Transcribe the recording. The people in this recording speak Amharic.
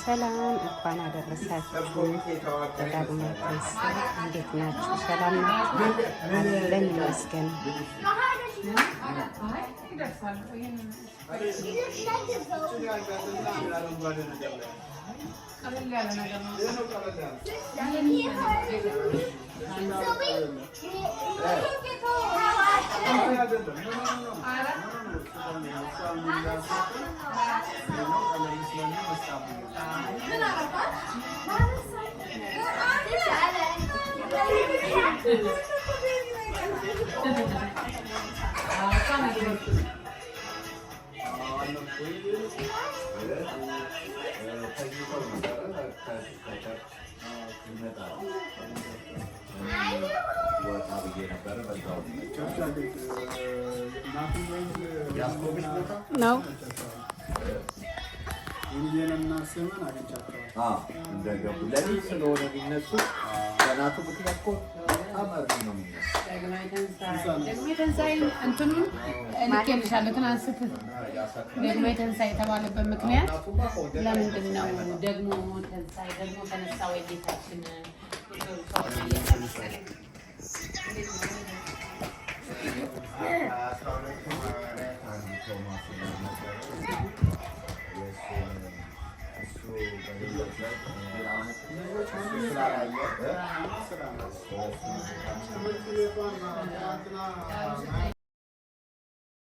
ሰላም እንኳን አደረሳችሁ። በዳግማዊ ትንሣኤ እንዴት ናችሁ? ሰላም ናችሁ? አለን ይመስገን። ነው ወንጌልና ስምን አግኝቻቸዋል። እንደገቡ ለሊት ስለሆነ ቢነሱ በናቱ ምክንያት እኮ አመር ነው ደግሜ ትንሣኤ እንትኑን ልኬልሻለሁ ትናንት ስትል ደግሜ ትንሣኤ የተባለበት ምክንያት ለምንድን ነው? ደግሞ ትንሣኤ ደግሞ ተነሳ ወይ ጌታችን